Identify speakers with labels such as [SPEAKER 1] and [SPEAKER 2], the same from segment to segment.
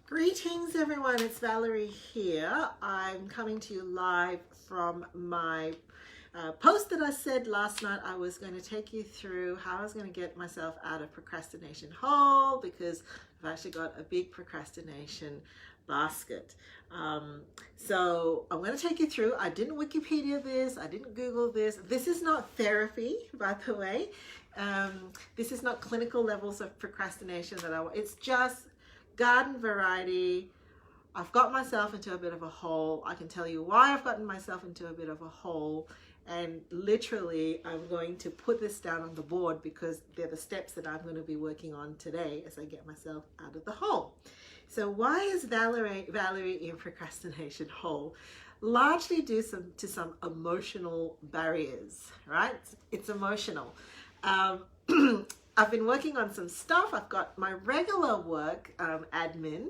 [SPEAKER 1] Greetings everyone, it's Valerie here. I'm coming to you live from my post that I said last night. I was going to take you through how I was going to get myself out of procrastination hole because I've actually got a big procrastination basket. So I'm going to take you through. I didn't Wikipedia this, I didn't Google this. This is not therapy, by the way. This is not clinical levels of procrastination that I want. It's just garden variety. I've got myself into a bit of a hole. I can tell you why I've gotten myself into a bit of a hole, and literally I'm going to put this down on the board because they're the steps that I'm going to be working on today as I get myself out of the hole. So why is Valerie in procrastination hole? Largely due to some emotional barriers, right? It's emotional. I've been working on some stuff. I've got my regular work, admin.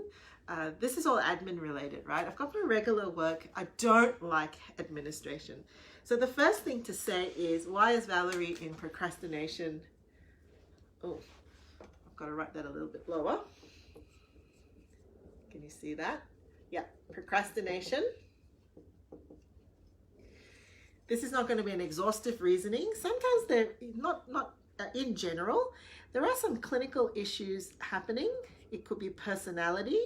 [SPEAKER 1] This is all admin related, right? I've got my regular work. I don't like administration. So the first thing to say is, why is Valerie in procrastination? Oh, I've got to write that a little bit lower. Can you see that? Yeah, procrastination. This is not going to be an exhaustive reasoning. Sometimes they're not in general, there are some clinical issues happening. It could be personality.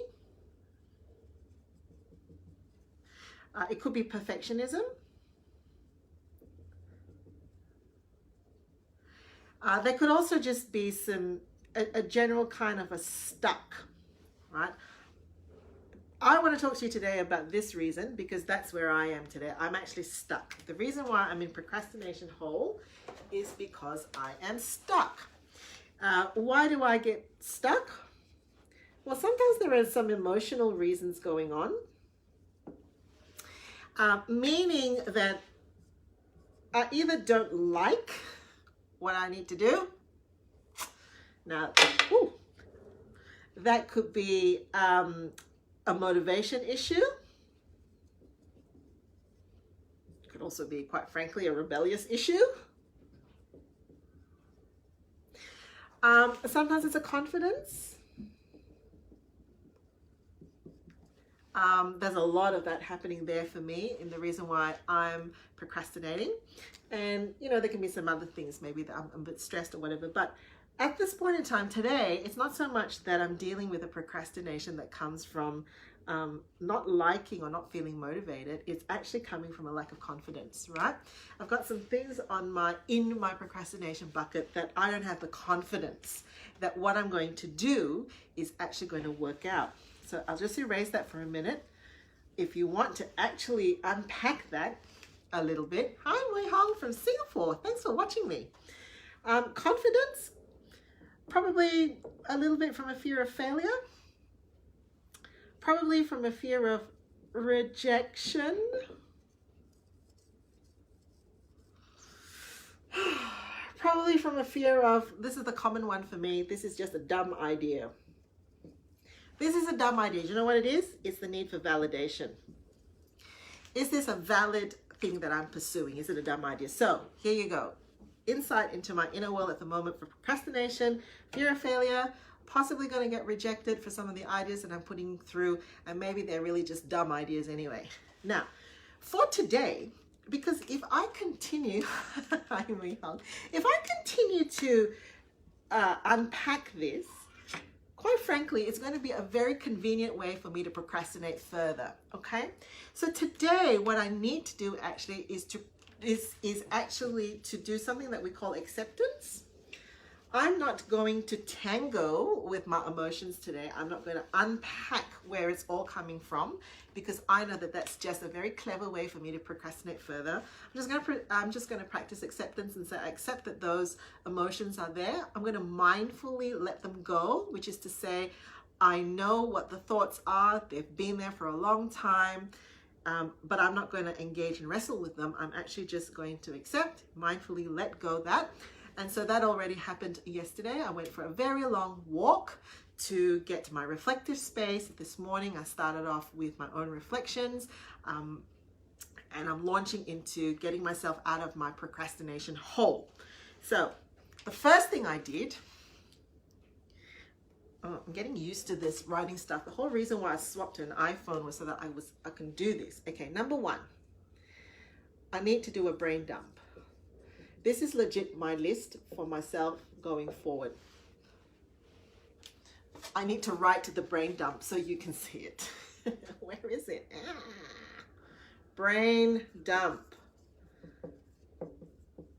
[SPEAKER 1] It could be perfectionism. There could also just be a general kind of a stuck, right? I want to talk to you today about this reason because that's where I am today. I'm actually stuck. The reason why I'm in procrastination hole is because I am stuck. Why do I get stuck? Well, sometimes there are some emotional reasons going on, meaning that I either don't like what I need to do. Now, that could be a motivation issue. It could also be, quite frankly, a rebellious issue. Sometimes it's a confidence. There's a lot of that happening there for me, and the reason why I'm procrastinating. And, there can be some other things, maybe that I'm a bit stressed or whatever. But at this point in time today, it's not so much that I'm dealing with a procrastination that comes from not liking or not feeling motivated. It's actually coming from a lack of confidence, right? I've got some things in my procrastination bucket that I don't have the confidence that what I'm going to do is actually going to work out. So I'll just erase that for a minute. If you want to actually unpack that a little bit. Hi, Wei Hong from Singapore. Thanks for watching me. Confidence, probably a little bit from a fear of failure. Probably from a fear of rejection. Probably from a fear of, this is the common one for me, this is just a dumb idea. This is a dumb idea. Do you know what it is? It's the need for validation. Is this a valid thing that I'm pursuing? Is it a dumb idea? So here you go. Insight into my inner world at the moment for procrastination, fear of failure, possibly going to get rejected for some of the ideas that I'm putting through, and maybe they're really just dumb ideas anyway. Now, for today, because if I continue, if I continue to unpack this, quite frankly, it's going to be a very convenient way for me to procrastinate further, okay? So today, what I need to do actually is actually to do something that we call acceptance. I'm not going to tango with my emotions today. I'm not going to unpack where it's all coming from because I know that that's just a very clever way for me to procrastinate further. I'm just going to practice acceptance and say I accept that those emotions are there. I'm going to mindfully let them go, which is to say I know what the thoughts are. They've been there for a long time, but I'm not going to engage and wrestle with them. I'm actually just going to accept, mindfully let go that. And so that already happened yesterday. I went for a very long walk to get to my reflective space. This morning, I started off with my own reflections, and I'm launching into getting myself out of my procrastination hole. So the first thing I did Oh, I'm getting used to this writing stuff. The whole reason why I swapped to an iPhone was so that I can do this. Okay, number one, I need to do a brain dump. This is legit my list for myself going forward. I need to write to the brain dump so you can see it. Where is it? Brain dump.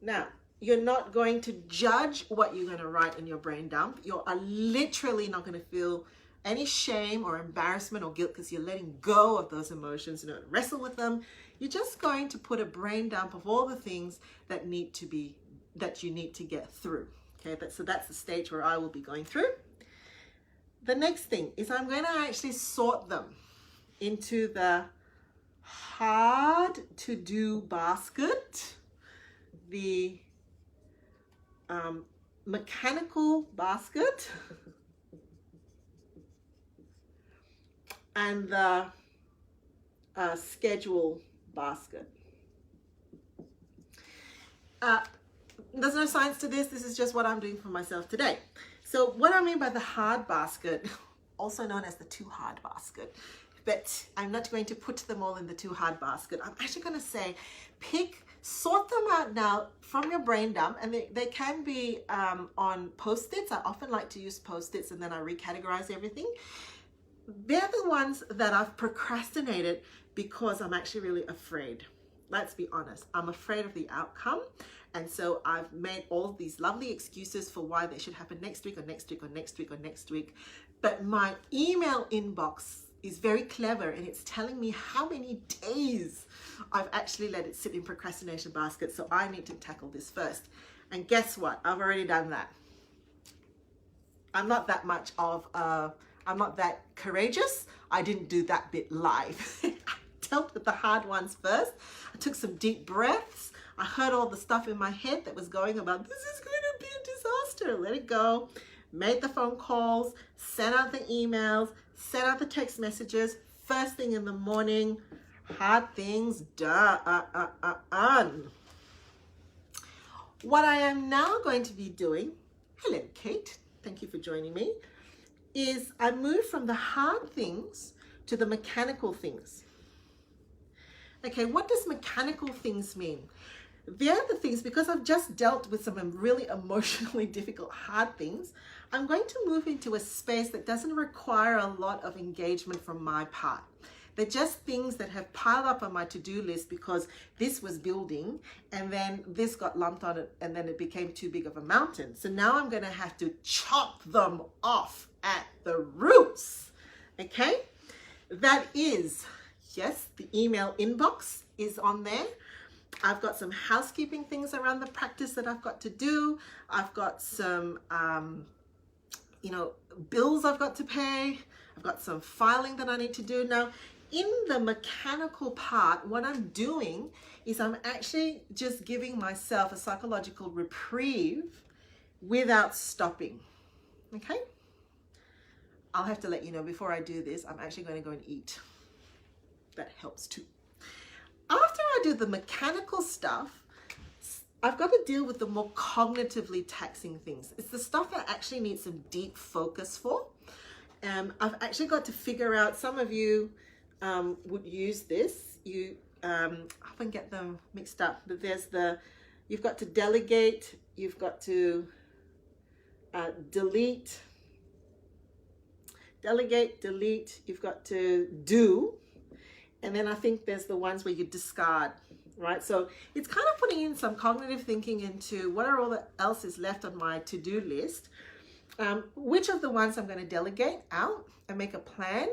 [SPEAKER 1] Now, you're not going to judge what you're going to write in your brain dump. You are literally not going to feel any shame or embarrassment or guilt because you're letting go of those emotions. You don't wrestle with them. You're just going to put a brain dump of all the things that you need to get through. Okay, so that's the stage where I will be going through. The next thing is I'm going to actually sort them into the hard to do basket, the mechanical basket, and the schedule basket. There's no science to this. This is just what I'm doing for myself today. So what I mean by the hard basket, also known as the too hard basket, but I'm not going to put them all in the too hard basket. I'm actually going to say sort them out now from your brain dump, and they can be on Post-its. I often like to use Post-its and then I recategorize everything. They're the ones that I've procrastinated because I'm actually really afraid. Let's be honest. I'm afraid of the outcome. And so I've made all these lovely excuses for why they should happen next week or next week or next week or next week. But my email inbox is very clever and it's telling me how many days I've actually let it sit in procrastination basket. So I need to tackle this first. And guess what? I've already done that. I'm not that much of I'm not that courageous. I didn't do that bit live. I dealt with the hard ones first. I took some deep breaths. I heard all the stuff in my head that was going about, this is going to be a disaster. Let it go. Made the phone calls, sent out the emails, sent out the text messages. First thing in the morning, hard things done. What I am now going to be doing, hello Kate, thank you for joining me, is I move from the hard things to the mechanical things. Okay, what does mechanical things mean? They're the things, because I've just dealt with some really emotionally difficult, hard things, I'm going to move into a space that doesn't require a lot of engagement from my part. They're just things that have piled up on my to-do list because this was building and then this got lumped on it and then it became too big of a mountain. So now I'm going to have to chop them off at the roots. Okay? That is, yes, the email inbox is on there. I've got some housekeeping things around the practice that I've got to do. I've got some, bills I've got to pay. I've got some filing that I need to do. Now, in the mechanical part, what I'm doing is I'm actually just giving myself a psychological reprieve without stopping. Okay? I'll have to let you know before I do this, I'm actually going to go and eat. That helps too. After I do the mechanical stuff, I've got to deal with the more cognitively taxing things. It's the stuff that actually needs some deep focus for. I've actually got to figure out, some of you would use this. You often get them mixed up, but you've got to delegate, you've got to delete, you've got to do. And then I think there's the ones where you discard, right? So it's kind of putting in some cognitive thinking into what are all the else is left on my to-do list. Which of the ones I'm going to delegate out and make a plan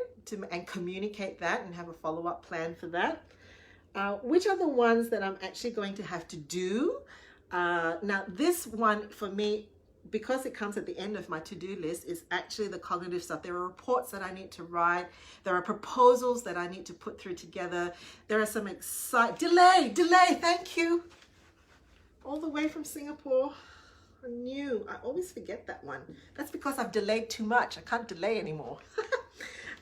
[SPEAKER 1] and communicate that and have a follow-up plan for that. Which are the ones that I'm actually going to have to do. Now this one for me, because it comes at the end of my to-do list, is actually the cognitive stuff. There are reports that I need to write. There are proposals that I need to put through together. There are some delay, thank you. All the way from Singapore. I always forget that one. That's because I've delayed too much. I can't delay anymore.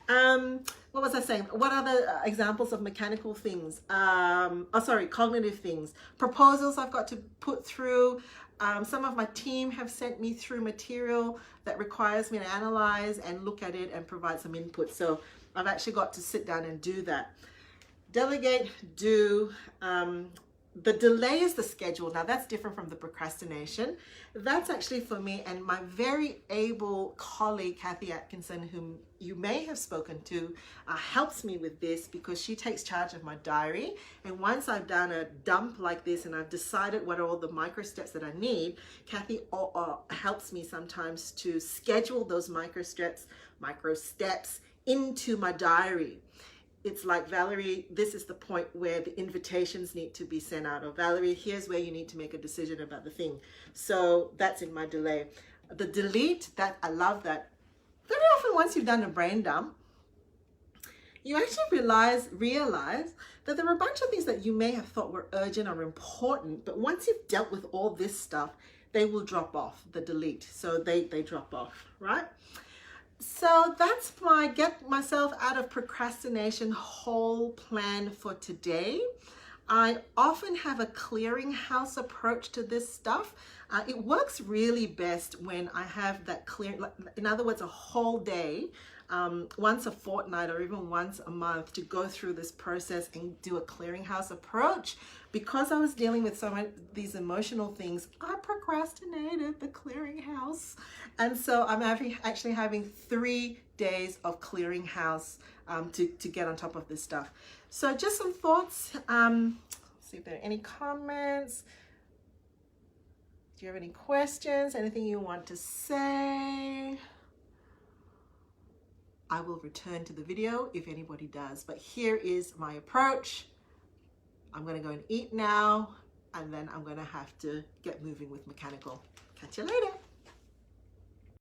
[SPEAKER 1] What was I saying? What are the examples of mechanical things? Cognitive things. Proposals I've got to put through. Some of my team have sent me through material that requires me to analyze and look at it and provide some input. So I've actually got to sit down and do that. Delegate, do. The delay is the schedule. Now that's different from the procrastination. That's actually for me and my very able colleague, Kathy Atkinson, whom you may have spoken to, helps me with this because she takes charge of my diary. And once I've done a dump like this and I've decided what are all the micro steps that I need, Kathy helps me sometimes to schedule those micro steps into my diary. It's like, Valerie, this is the point where the invitations need to be sent out. Or Valerie, here's where you need to make a decision about the thing. So that's in my delay. The delete, that I love that. Very often once you've done a brain dump, you actually realize that there are a bunch of things that you may have thought were urgent or important, but once you've dealt with all this stuff, they will drop off, the delete. So they drop off, right? So that's my get myself out of procrastination whole plan for today. I often have a clearinghouse approach to this stuff. It works really best when I have that clear, in other words, a whole day, once a fortnight or even once a month to go through this process and do a clearinghouse approach. Because I was dealing with some of these emotional things, I procrastinated the clearinghouse. And so I'm actually having 3 days of clearinghouse to get on top of this stuff. So just some thoughts. See if there are any comments. Do you have any questions? Anything you want to say? I will return to the video if anybody does, but here is my approach. I'm going to go and eat now, and then I'm going to have to get moving with mechanical. Catch you later.